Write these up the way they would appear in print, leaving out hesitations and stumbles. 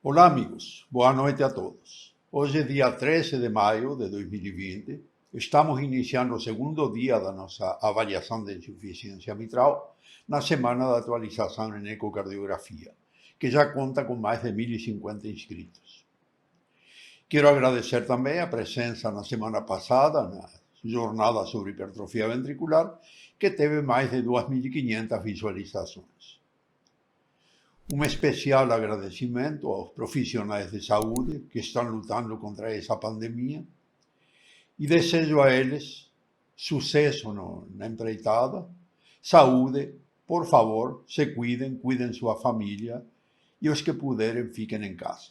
Olá, amigos. Boa noite a todos. Hoje é dia 13 de maio de 2020. Estamos iniciando o segundo dia da nossa avaliação de insuficiência mitral na semana da atualização em ecocardiografia, que já conta com mais de 1.050 inscritos. Quero agradecer também a presença na semana passada na jornada sobre hipertrofia ventricular, que teve mais de 2.500 visualizações. Um especial agradecimento aos profissionais de saúde que estão lutando contra essa pandemia e desejo a eles sucesso na empreitada, saúde, por favor, se cuidem sua família e os que puderem fiquem em casa.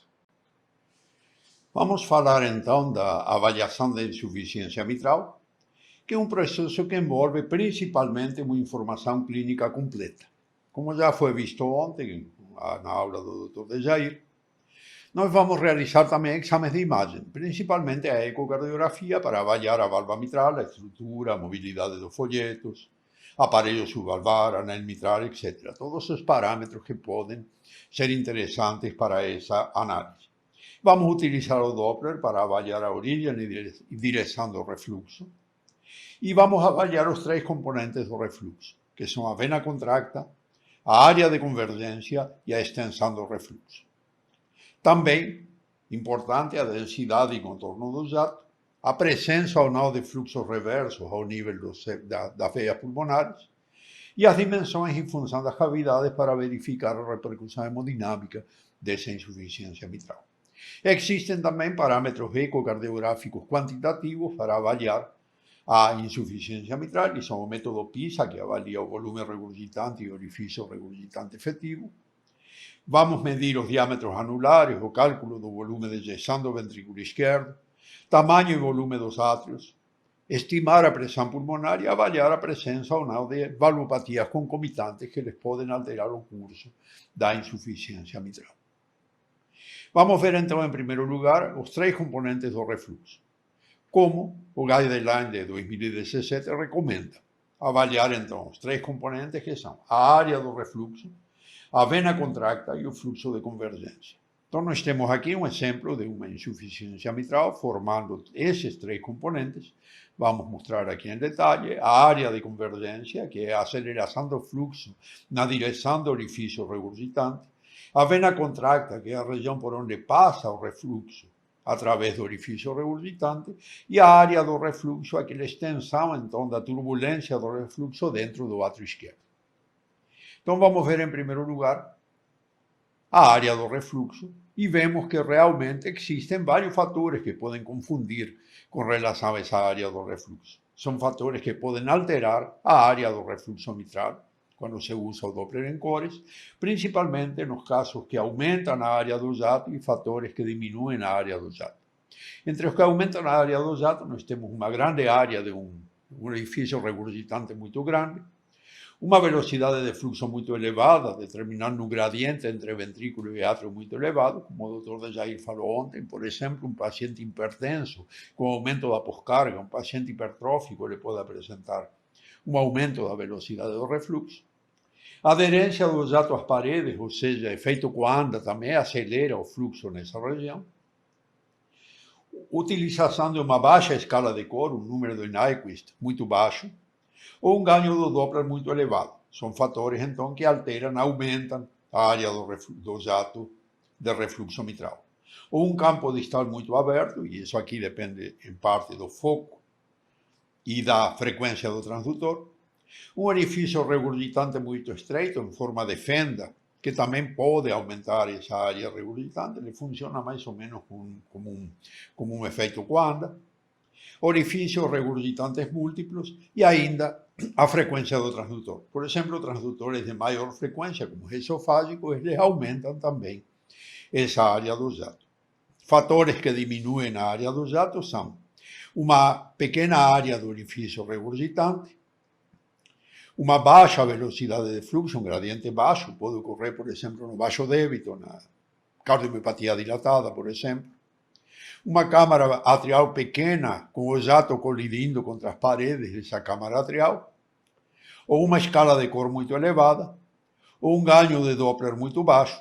Vamos falar então da avaliação da insuficiência mitral, que é um processo que envolve principalmente uma informação clínica completa. Como já foi visto ontem, na aula do Dr. Dejair, nós vamos realizar também exames de imagem, principalmente a ecocardiografia, para avaliar a válvula mitral, a estrutura, a mobilidade dos folhetos, aparelho subvalvar, anel mitral, etc. Todos os parâmetros que podem ser interessantes para essa análise. Vamos utilizar o Doppler para avaliar a origem e direção do refluxo. E vamos avaliar os três componentes do refluxo, que são a vena contracta, a área de convergência e a extensão do refluxo. Também, importante, a densidade e contorno do jato, a presença ou não de fluxos reversos ao nível das veias pulmonares e as dimensões em função das cavidades para verificar a repercussão hemodinâmica dessa insuficiência mitral. Existem também parâmetros ecocardiográficos quantitativos para avaliar a insuficiência mitral, que são o método PISA, que avalia o volume regurgitante e o orifício regurgitante efetivo. Vamos medir os diâmetros anulares, o cálculo do volume de ejeção do ventrículo esquerdo, tamanho e volume dos átrios, estimar a pressão pulmonar e avaliar a presença ou não de valvopatias concomitantes que eles podem alterar o curso da insuficiência mitral. Vamos ver então, em primeiro lugar, os três componentes do refluxo. Como o Guideline de 2017 recomenda avaliar então os três componentes que são a área do refluxo, a vena contracta e o fluxo de convergência. Então nós temos aqui um exemplo de uma insuficiência mitral formando esses três componentes. Vamos mostrar aqui em detalhe a área de convergência, que é a aceleração do fluxo na direção do orifício regurgitante, a vena contracta, que é a região por onde passa o refluxo através do orifício regurgitante, e a área do refluxo, aquela extensão, então, da turbulência do refluxo dentro do átrio esquerdo. Então, vamos ver, em primeiro lugar, a área do refluxo, e vemos que realmente existem vários fatores que podem confundir com relação a essa área do refluxo. São fatores que podem alterar a área do refluxo mitral, quando se usa o Doppler em cores, principalmente nos casos que aumentam a área do jato e fatores que diminuem a área do jato. Entre os que aumentam a área do jato, nós temos uma grande área de um orifício regurgitante muito grande, uma velocidade de fluxo muito elevada, determinando um gradiente entre ventrículo e átrio muito elevado, como o Dr. Dejair falou ontem. Por exemplo, um paciente hipertenso com aumento da pós-carga, um paciente hipertrófico, ele pode apresentar um aumento da velocidade do refluxo. A aderência do jato às paredes, ou seja, efeito Coanda, também acelera o fluxo nessa região. Utilização de uma baixa escala de cor, um número de Nyquist muito baixo, ou um ganho do Doppler muito elevado. São fatores, então, que alteram, aumentam a área do jato de refluxo mitral. Ou um campo distal muito aberto, e isso aqui depende, em parte, do foco e da frequência do transdutor. Um orifício regurgitante muito estreito, em forma de fenda, que também pode aumentar essa área regurgitante. Ele funciona mais ou menos como um efeito Coanda. Orifícios regurgitantes múltiplos e ainda a frequência do transdutor. Por exemplo, transdutores de maior frequência, como o esofágico, eles aumentam também essa área do jato. Fatores que diminuem a área do jato são uma pequena área do orifício regurgitante, uma baixa velocidade de fluxo, um gradiente baixo, pode ocorrer, por exemplo, no baixo débito, na cardiomiopatia dilatada, por exemplo. Uma câmara atrial pequena, com o jato colidindo contra as paredes dessa câmara atrial, ou uma escala de cor muito elevada, ou um ganho de Doppler muito baixo,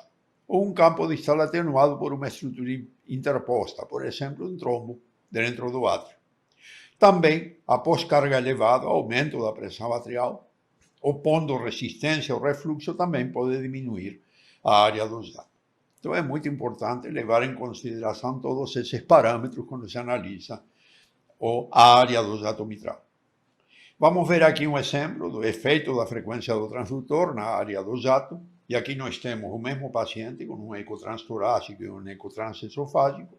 ou um campo distal atenuado por uma estrutura interposta, por exemplo, um trombo dentro do átrio. Também, após carga elevada, aumento da pressão atrial, opondo resistência ao refluxo, também pode diminuir a área do jato. Então é muito importante levar em consideração todos esses parâmetros quando se analisa a área do jato mitral. Vamos ver aqui um exemplo do efeito da frequência do transdutor na área do jato. E aqui nós temos o mesmo paciente com um ecotranstorácico e um ecotransesofágico.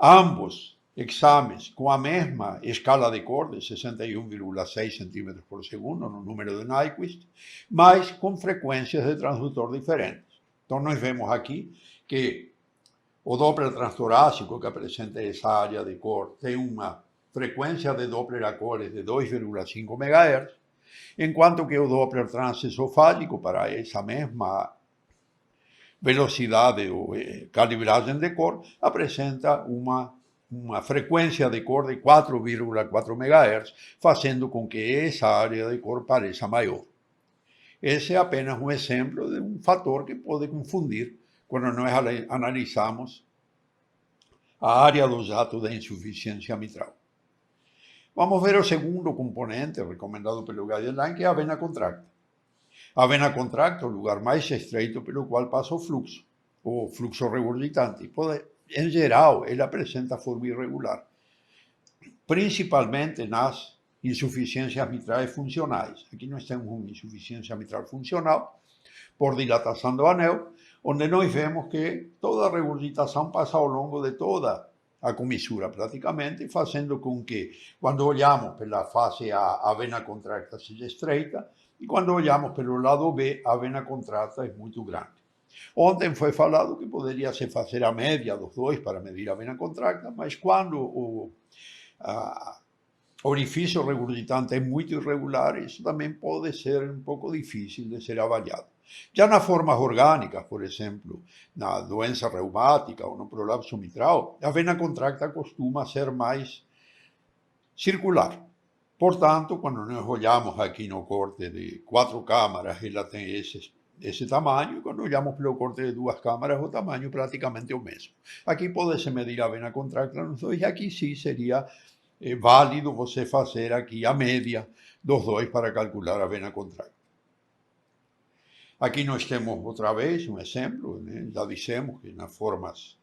Ambos exames com a mesma escala de Core, de 61,6 centímetros por segundo, no número de Nyquist, mas com frequências de transdutor diferentes. Então, nós vemos aqui que o Doppler transtorácico, que apresenta essa área de Core, tem uma frequência de Doppler a Core de 2,5 MHz, enquanto que o Doppler transesofágico, para essa mesma velocidade ou calibragem de Core, apresenta uma frequência de Core de 4,4 MHz, fazendo com que essa área de Core pareça maior. Esse é apenas um exemplo de um fator que pode confundir quando nós analisamos a área do jato da insuficiência mitral. Vamos ver o segundo componente recomendado pelo guideline, que é a vena contracta. A vena contracta é o lugar mais estreito pelo qual passa o fluxo regurgitante. Em geral, ele apresenta forma irregular, principalmente nas insuficiências mitrais funcionais. Aqui nós temos uma insuficiência mitral funcional por dilatação do anel, onde nós vemos que toda a regurgitação passa ao longo de toda a comissura, praticamente, fazendo com que, quando olhamos pela face A, a vena contracta seja estreita, e quando olhamos pelo lado B, a vena contracta é muito grande. Ontem foi falado que poderia se fazer a média dos dois para medir a vena contracta, mas quando o orifício regurgitante é muito irregular, isso também pode ser um pouco difícil de ser avaliado. Já nas formas orgânicas, por exemplo, na doença reumática ou no prolapso mitral, a vena contracta costuma ser mais circular. Portanto, quando nós olhamos aqui no corte de 4 câmaras, ela tem esse tamanho, e quando olhamos pelo corte de 2 câmaras, o tamanho praticamente é o mesmo. Aqui pode-se medir a vena contracta nos dois, e aqui sim seria válido você fazer aqui a média dos dois para calcular a vena contracta. Aqui nós temos outra vez um exemplo, né? Já dissemos que nas formas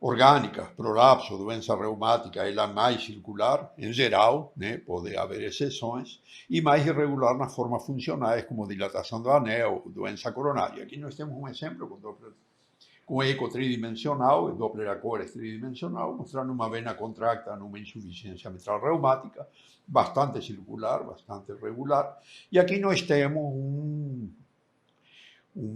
orgânicas, prolapso, doença reumática, ela é mais circular, em geral, né? Pode haver exceções, e mais irregular nas formas funcionais, como dilatação do anel, doença coronária. Aqui nós temos um exemplo com eco tridimensional, Doppler a Core tridimensional, mostrando uma vena contracta numa insuficiência mitral reumática, bastante circular, bastante regular. E aqui nós temos um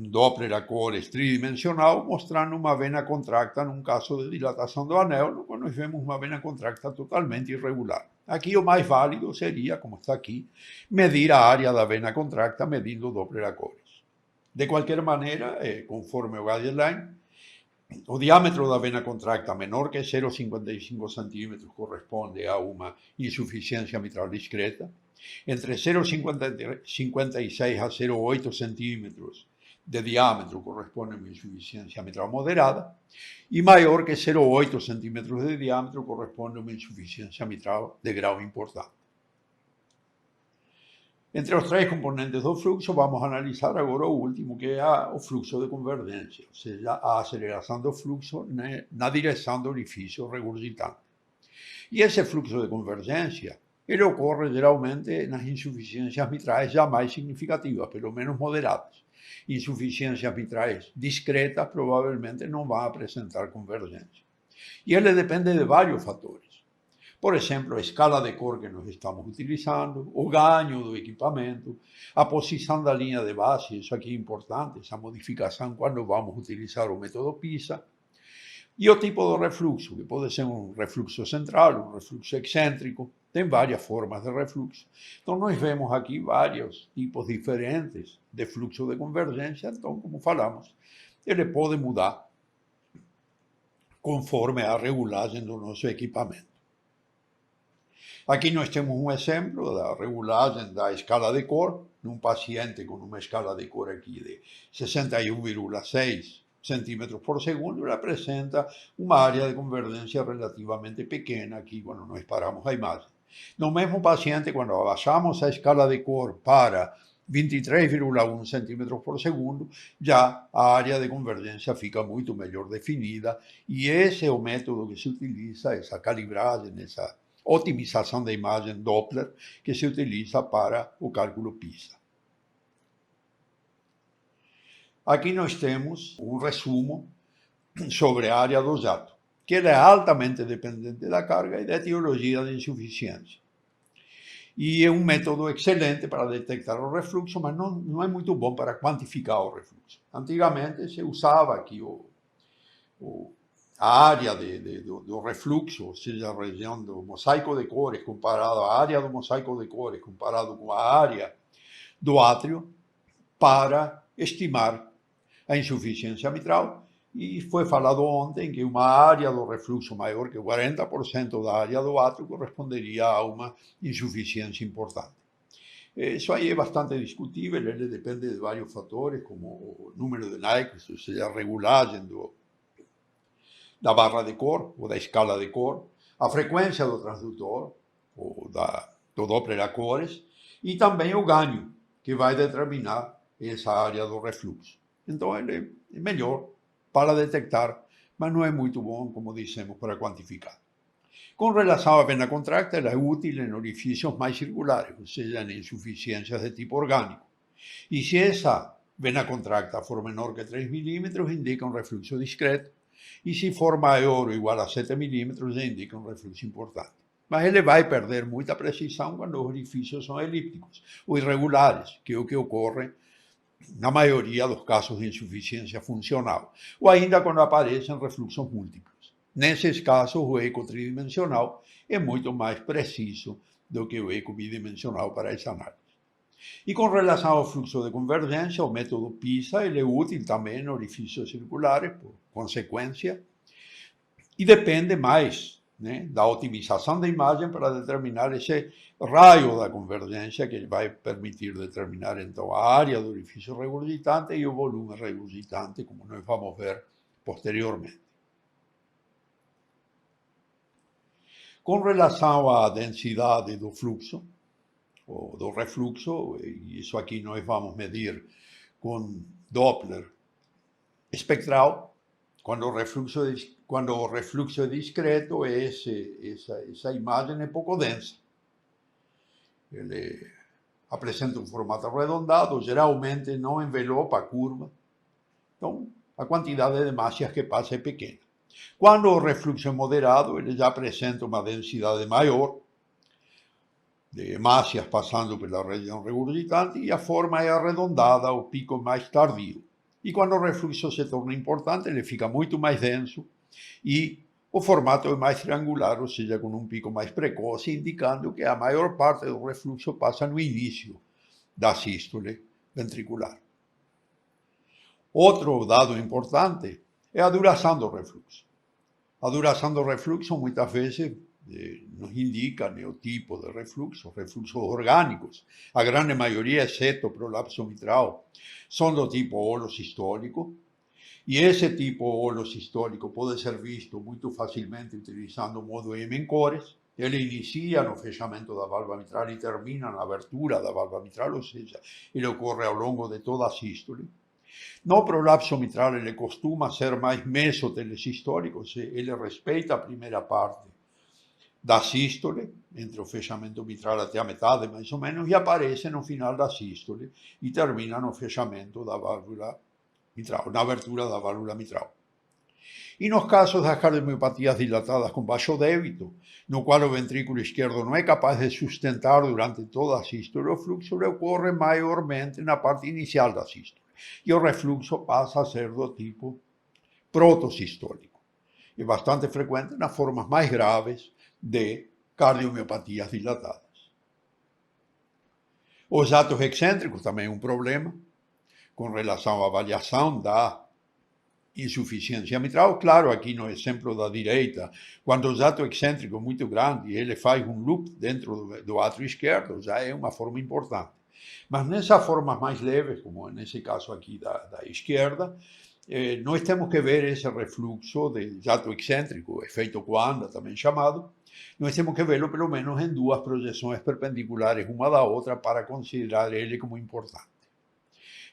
Doppler a Core tridimensional, mostrando uma vena contracta num caso de dilatação do anel, no qual nós vemos uma vena contracta totalmente irregular. Aqui o mais válido seria, como está aqui, medir a área da vena contracta medindo o Doppler a Core. De qualquer maneira, conforme o guideline, o diâmetro da vena contracta menor que 0,55 centímetros corresponde a uma insuficiência mitral discreta. Entre 0,56 a 0,8 centímetros de diâmetro corresponde a uma insuficiência mitral moderada. E maior que 0,8 centímetros de diâmetro corresponde a uma insuficiência mitral de grau importante. Entre os 3 componentes do fluxo, vamos analisar agora o último, que é o fluxo de convergência, ou seja, a aceleração do fluxo na direção do orifício regurgitante. E esse fluxo de convergência, ele ocorre geralmente nas insuficiências mitrais já mais significativas, pelo menos moderadas. Insuficiências mitrais discretas provavelmente não vão apresentar convergência. E ele depende de vários fatores. Por exemplo, a escala de Core que nós estamos utilizando, o ganho do equipamento, a posição da linha de base, isso aqui é importante, essa modificação quando vamos utilizar o método PISA, e o tipo de refluxo, que pode ser um refluxo central, um refluxo excêntrico, tem várias formas de refluxo. Então, nós vemos aqui vários tipos diferentes de fluxo de convergência, então, como falamos, ele pode mudar conforme a regulagem do nosso equipamento. Aqui nós temos um exemplo da regulagem da escala de Core, num paciente com uma escala de cor aqui de 61,6 centímetros por segundo, ele apresenta uma área de convergência relativamente pequena aqui quando nós paramos a imagem. No mesmo paciente, quando abaixamos a escala de cor para 23,1 centímetros por segundo, já a área de convergência fica muito melhor definida, e esse é o método que se utiliza, essa calibragem, essa otimização da imagem Doppler, que se utiliza para o cálculo PISA. Aqui nós temos um resumo sobre a área do jato, que ela é altamente dependente da carga e da etiologia de insuficiência. E é um método excelente para detectar o refluxo, mas não é muito bom para quantificar o refluxo. Antigamente se usava aqui a área do refluxo, ou seja, a região do mosaico de cores comparado à área do mosaico de cores comparado com a área do átrio, para estimar a insuficiência mitral, e foi falado ontem que uma área do refluxo maior que 40% da área do átrio corresponderia a uma insuficiência importante. Isso aí é bastante discutível, ele depende de vários fatores, como o número de Nyquist, ou seja, a regulagem da barra de cor, ou da escala de cor, a frequência do transdutor, ou do Doppler a cores, e também o ganho, que vai determinar essa área do refluxo. Então, ele é melhor para detectar, mas não é muito bom, como dissemos, para quantificar. Com relação à vena contracta, ela é útil em orifícios mais circulares, ou seja, em insuficiências de tipo orgânico. E se essa vena contracta for menor que 3 milímetros, indica um refluxo discreto, e se for maior ou igual a 7 milímetros, já indica um refluxo importante. Mas ele vai perder muita precisão quando os orifícios são elípticos ou irregulares, que é o que ocorre na maioria dos casos de insuficiência funcional, ou ainda quando aparecem refluxos múltiplos. Nesses casos, o eco tridimensional é muito mais preciso do que o eco bidimensional para essa análise. E com relação ao fluxo de convergência, o método PISA ele é útil também em orifícios circulares, por consequência, e depende mais da otimização da imagem para determinar esse raio da convergência, que vai permitir determinar então a área do orifício regurgitante e o volume regurgitante, como nós vamos ver posteriormente. Com relação à densidade do fluxo, ou do refluxo, e isso aqui nós vamos medir com Doppler espectral, quando o refluxo é discreto, essa imagem é pouco densa. Ele apresenta um formato arredondado, geralmente não envelopa a curva, então a quantidade de hemácias que passa é pequena. Quando o refluxo é moderado, ele já apresenta uma densidade maior de hemácias passando pela região regurgitante e a forma é arredondada, o pico mais tardio. E quando o refluxo se torna importante, ele fica muito mais denso e o formato é mais triangular, ou seja, com um pico mais precoce, indicando que a maior parte do refluxo passa no início da sístole ventricular. Outro dado importante é a duração do refluxo. A duração do refluxo muitas vezes nos indica o tipo de refluxos orgânicos. A grande maioria, exceto o prolapso mitral, são do tipo holosistólico, e esse tipo holosistólico pode ser visto muito facilmente utilizando o modo M em cores. Ele inicia no fechamento da válvula mitral e termina na abertura da válvula mitral, ou seja, ele ocorre ao longo de toda a sístole. No prolapso mitral, ele costuma ser mais mesotelesistólico, ou seja, ele respeita a primeira parte da sístole, entre o fechamento mitral até a metade, mais ou menos, e aparece no final da sístole e termina no fechamento da válvula mitral, na abertura da válvula mitral. E nos casos das cardiomiopatias dilatadas com baixo débito, no qual o ventrículo esquerdo não é capaz de sustentar durante toda a sístole, o fluxo ocorre maiormente na parte inicial da sístole. E o refluxo passa a ser do tipo protosistólico. É bastante frequente nas formas mais graves de cardiomiopatias dilatadas. Os jatos excêntricos também é um problema com relação à avaliação da insuficiência mitral. Claro, aqui no exemplo da direita, quando o jato excêntrico é muito grande e ele faz um loop dentro do átrio esquerdo, já é uma forma importante. Mas nessas formas mais leves, como nesse caso aqui da esquerda, nós temos que ver esse refluxo de jato excêntrico, efeito Coanda, também chamado, nós temos que vê-lo pelo menos em duas projeções perpendiculares uma da outra para considerar ele como importante.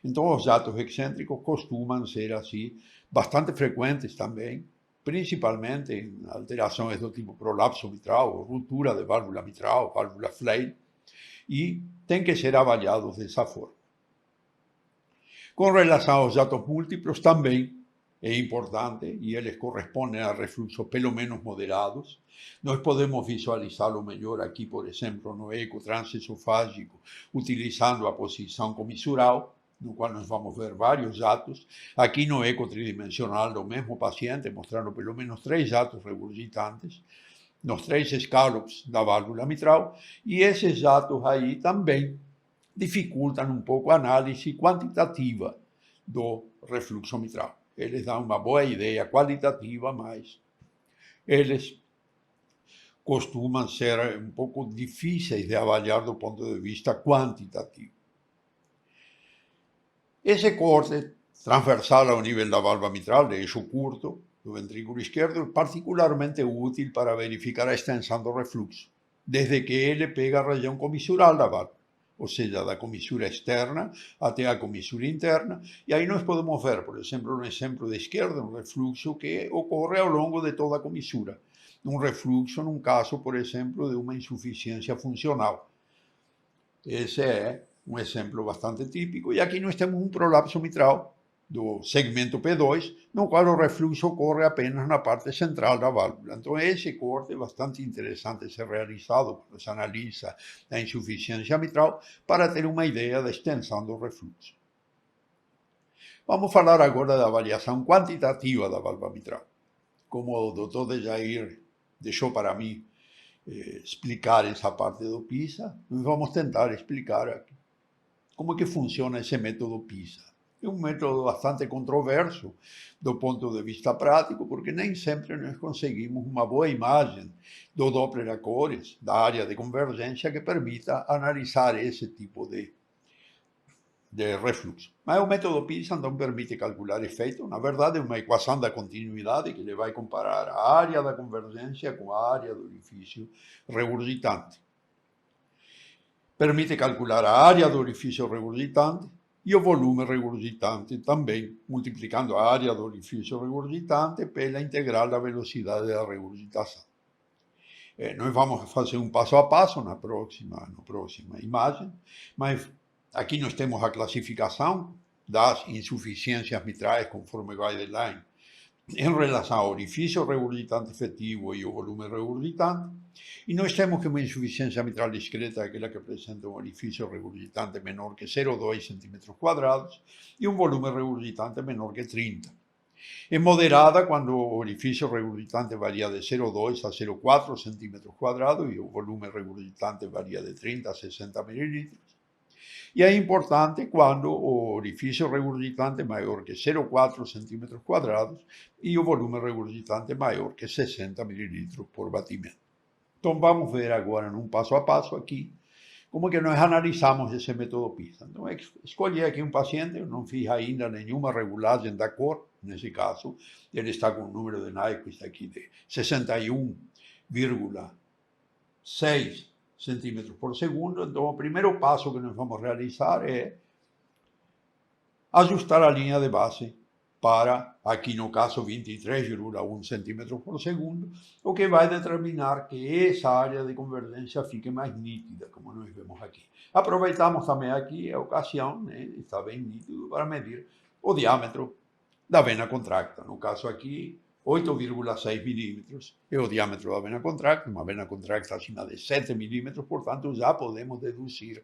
Então, os jatos excêntricos costumam ser assim, bastante frequentes também, principalmente em alterações do tipo prolapso mitral, ou ruptura de válvula mitral, válvula Fley, e tem que ser avaliados dessa forma. Com relação aos jatos múltiplos, também é importante, e eles correspondem a refluxos pelo menos moderados. Nós podemos visualizá-lo melhor aqui, por exemplo, no eco transesofágico, utilizando a posição comisural, no qual nós vamos ver vários jatos. Aqui no eco tridimensional do mesmo paciente, mostrando pelo menos 3 jatos regurgitantes, nos 3 scallops da válvula mitral, e esses jatos aí também dificultam um pouco a análise quantitativa do refluxo mitral. Eles dão uma boa ideia qualitativa, mas eles costumam ser um pouco difíceis de avaliar do ponto de vista quantitativo. Esse corte transversal ao nível da válvula mitral, de eixo curto, do ventrículo esquerdo, é particularmente útil para verificar a extensão do refluxo, desde que ele pega a região comisural da válvula, ou seja, da comissura externa até a comissura interna, e aí nós podemos ver, por exemplo, no exemplo da esquerda, um refluxo que ocorre ao longo de toda a comissura. Um refluxo num caso, por exemplo, de uma insuficiência funcional. Esse é um exemplo bastante típico. E aqui nós temos um prolapso mitral do segmento P2, no qual o refluxo ocorre apenas na parte central da válvula. Então, esse corte é bastante interessante ser realizado quando se analisa a insuficiência mitral para ter uma ideia da extensão do refluxo. Vamos falar agora da avaliação quantitativa da válvula mitral. Como o doutor Dejair deixou para mim explicar essa parte do PISA, nós vamos tentar explicar aqui como que funciona esse método PISA. É um método bastante controverso do ponto de vista prático, porque nem sempre nós conseguimos uma boa imagem do Doppler a cores, da área de convergência, que permita analisar esse tipo de refluxo. Mas o método PISA então permite calcular efeito. Na verdade, é uma equação da continuidade que ele vai comparar a área da convergência com a área do orifício regurgitante. Permite calcular a área do orifício regurgitante e o volume regurgitante também, multiplicando a área do orifício regurgitante pela integral da velocidade da regurgitação. Nós vamos fazer um passo a passo na próxima imagem, mas aqui nós temos a classificação das insuficiências mitrais conforme guideline em relação ao orifício regurgitante efetivo e o volume regurgitante. E nós temos que uma insuficiência mitral discreta é aquela que apresenta um orifício regurgitante menor que 0,2 cm² e um volume regurgitante menor que 30. É moderada quando o orifício regurgitante varia de 0,2 a 0,4 cm² e o volume regurgitante varia de 30 a 60 ml. E é importante quando o orifício regurgitante é maior que 0,4 cm² e o volume regurgitante é maior que 60 ml por batimento. Então, vamos ver agora, num passo a passo aqui, como que nós analisamos esse método PISA. Então, escolhi aqui um paciente, eu não fiz ainda nenhuma regulagem da cor, nesse caso, ele está com um número de Nyquist aqui de 61,6 centímetros por segundo. Então, o primeiro passo que nós vamos realizar é ajustar a linha de base para, aqui no caso, 23,1 centímetros por segundo, o que vai determinar que essa área de convergência fique mais nítida, como nós vemos aqui. Aproveitamos também aqui a ocasião, está bem nítido, para medir o diâmetro da vena contracta. No caso aqui, 8,6 milímetros é o diâmetro da vena contracta, uma vena contracta acima de 7 milímetros, portanto, já podemos deduzir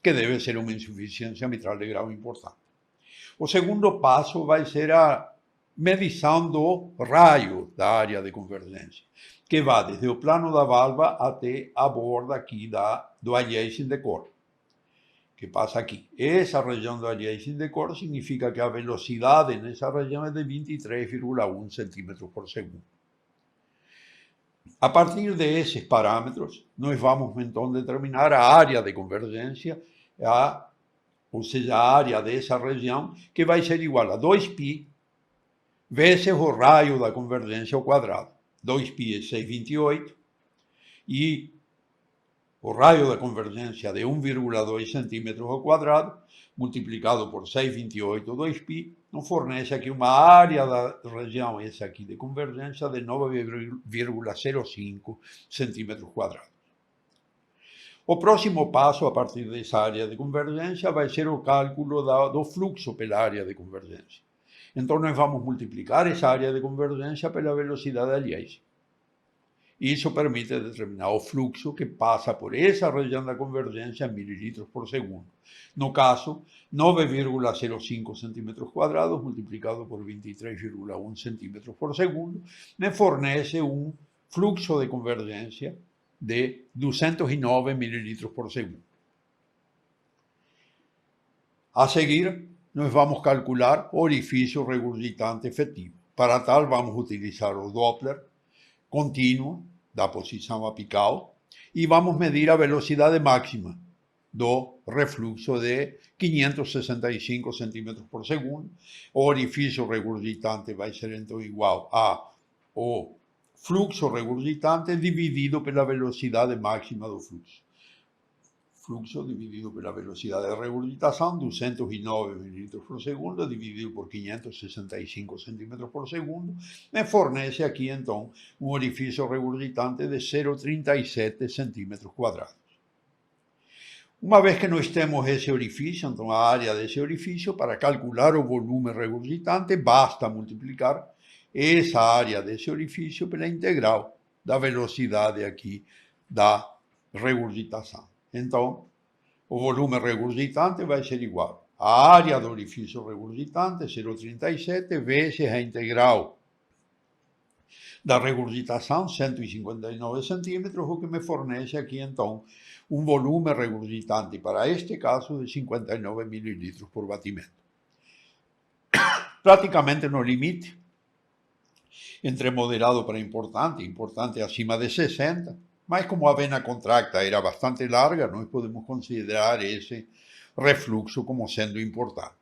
que deve ser uma insuficiência mitral de grau importante. O segundo passo vai ser a medição do raio da área de convergência, que vai desde o plano da válvula até a borda aqui do aliasing de core, que passa aqui. Essa região do aliasing de core significa que a velocidade nessa região é de 23,1 centímetros por segundo. A partir desses parâmetros, nós vamos então determinar a área de convergência, ou seja, a área dessa região, que vai ser igual a 2π vezes o raio da convergência ao quadrado. 2π é 6,28 e o raio da convergência de 1,2 centímetros ao quadrado, multiplicado por 6,28, 2π, nos fornece aqui uma área da região, essa aqui de convergência, de 9,05 centímetros quadrados. O próximo passo, a partir dessa área de convergência, vai ser o cálculo do fluxo pela área de convergência. Então, nós vamos multiplicar essa área de convergência pela velocidade aliasing. Isso permite determinar o fluxo que passa por essa região da convergência em mililitros por segundo. No caso, 9,05 centímetros quadrados multiplicado por 23,1 centímetros por segundo me fornece um fluxo de convergência de 209 mililitros por segundo. A seguir, nós vamos calcular o orifício regurgitante efetivo. Para tal, vamos utilizar o Doppler contínuo da posição apical e vamos medir a velocidade máxima do refluxo de 565 centímetros por segundo. O orifício regurgitante vai ser então igual ao fluxo regurgitante dividido pela velocidade máxima do fluxo. Fluxo dividido pela velocidade de regurgitação, 209 mililitros por segundo, dividido por 565 centímetros por segundo, me fornece aqui, então, um orifício regurgitante de 0,37 centímetros quadrados. Uma vez que nós temos esse orifício, então a área desse orifício, para calcular o volume regurgitante, basta multiplicar essa área desse orifício pela integral da velocidade aqui da regurgitação. Então, o volume regurgitante vai ser igual à área do orifício regurgitante, 0,37, vezes a integral da regurgitação, 159 centímetros, o que me fornece aqui, então, um volume regurgitante, para este caso, de 59 mililitros por batimento. Praticamente no limite, entre moderado para importante, importante acima de 60, mas como a vena contracta era bastante larga, nós podemos considerar esse refluxo como sendo importante.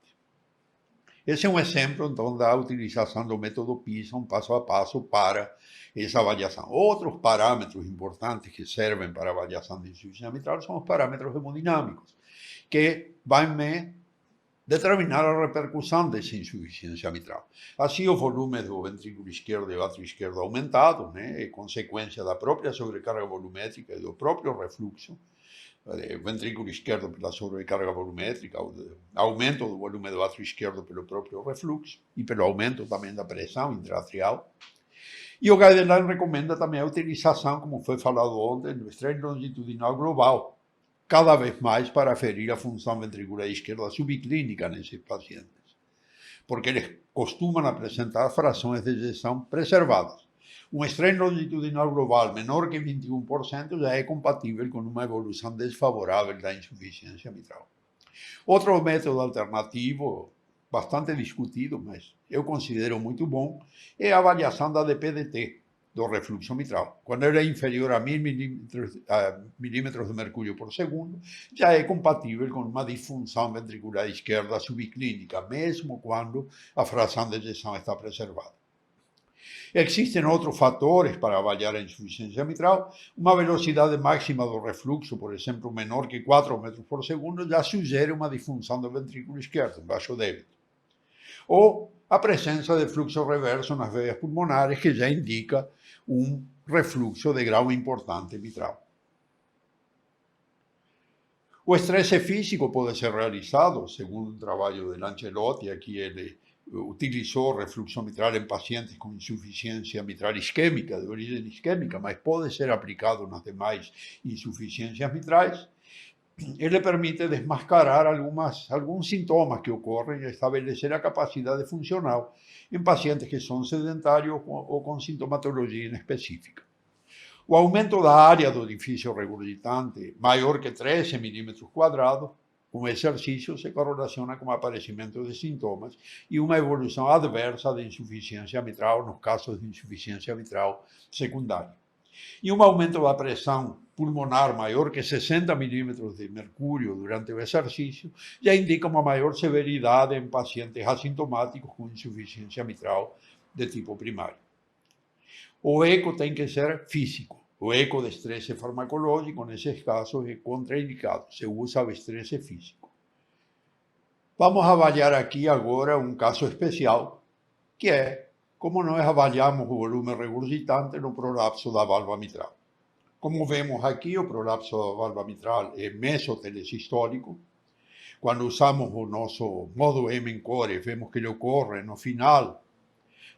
Esse é um exemplo, então, da utilização do método PISA, passo a passo, para essa avaliação. Outros parâmetros importantes que servem para a avaliação de insuficiência mitral são os parâmetros hemodinâmicos, que vão me determinar a repercussão dessa insuficiência mitral. Assim, o volume do ventrículo esquerdo e do átrio esquerdo aumentado, é consequência da própria sobrecarga volumétrica e do próprio refluxo, o ventrículo esquerdo pela sobrecarga volumétrica, o aumento do volume do átrio esquerdo pelo próprio refluxo e pelo aumento também da pressão intraatrial. E o guideline recomenda também a utilização, como foi falado ontem, do strain longitudinal global, cada vez mais para aferir a função ventricular esquerda subclínica nesses pacientes, porque eles costumam apresentar frações de ejeção preservadas. Um strain longitudinal global menor que 21% já é compatível com uma evolução desfavorável da insuficiência mitral. Outro método alternativo, bastante discutido, mas eu considero muito bom, é a avaliação da DPDT, do refluxo mitral. Quando ele é inferior a 1000 milímetros de mercúrio por segundo, já é compatível com uma disfunção ventricular esquerda subclínica, mesmo quando a fração de ejeção está preservada. Existem outros fatores para avaliar a insuficiência mitral. Uma velocidade máxima do refluxo, por exemplo, menor que 4 metros por segundo, já sugere uma disfunção do ventrículo esquerdo, em baixo débito. Ou a presença de fluxo reverso nas veias pulmonares, que já indica um refluxo de grau importante mitral. O estresse físico pode ser realizado, segundo um trabalho de Lancelotti, aqui ele utilizou o refluxo mitral em pacientes com insuficiência mitral isquêmica, de origem isquêmica, mas pode ser aplicado nas demais insuficiências mitrais. Ele permite desmascarar alguns sintomas que ocorrem e estabelecer a capacidade funcional em pacientes que são sedentários ou com sintomatologia inespecífica. O aumento da área do orifício regurgitante maior que 13 milímetros quadrados, com exercício, se correlaciona com o aparecimento de sintomas e uma evolução adversa de insuficiência mitral nos casos de insuficiência mitral secundária. E um aumento da pressão pulmonar maior que 60 milímetros de mercúrio durante o exercício já indica uma maior severidade em pacientes assintomáticos com insuficiência mitral de tipo primário. O eco tem que ser físico. O eco de estresse farmacológico, nesses casos, é contraindicado. Se usa o estresse físico. Vamos avaliar aqui agora um caso especial, que é como nós avaliamos o volume regurgitante no prolapso da válvula mitral. Como vemos aqui, o prolapso da válvula mitral é mesotelesistólico. Quando usamos o nosso modo M-ENCORE, vemos que ele ocorre no final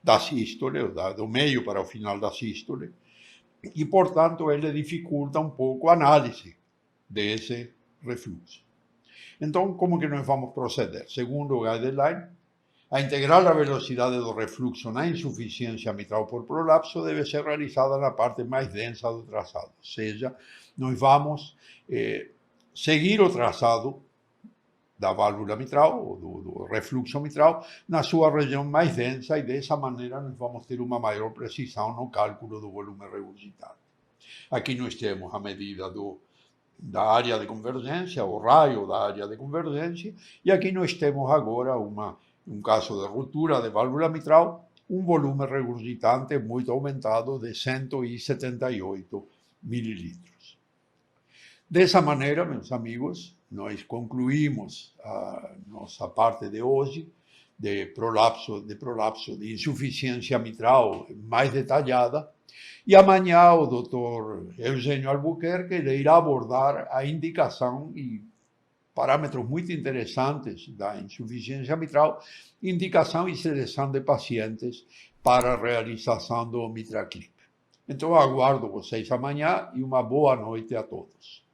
da sístole, do meio para o final da sístole, e, portanto, ele dificulta um pouco a análise desse refluxo. Então, como que nós vamos proceder? Segundo o guideline, a integral da velocidade do refluxo na insuficiência mitral por prolapso deve ser realizada na parte mais densa do traçado, ou seja, nós vamos seguir o traçado da válvula mitral, ou do refluxo mitral, na sua região mais densa, e dessa maneira nós vamos ter uma maior precisão no cálculo do volume regurgitante. Aqui nós temos a medida da área de convergência, o raio da área de convergência, e aqui nós temos agora um caso de ruptura de válvula mitral, um volume regurgitante muito aumentado de 178 mililitros. Dessa maneira, meus amigos, nós concluímos a nossa parte de hoje de prolapso, de insuficiência mitral mais detalhada, e amanhã o Dr. Eugênio Albuquerque irá abordar a indicação e parâmetros muito interessantes da insuficiência mitral, indicação e seleção de pacientes para a realização do MitraClip. Então, aguardo vocês amanhã e uma boa noite a todos.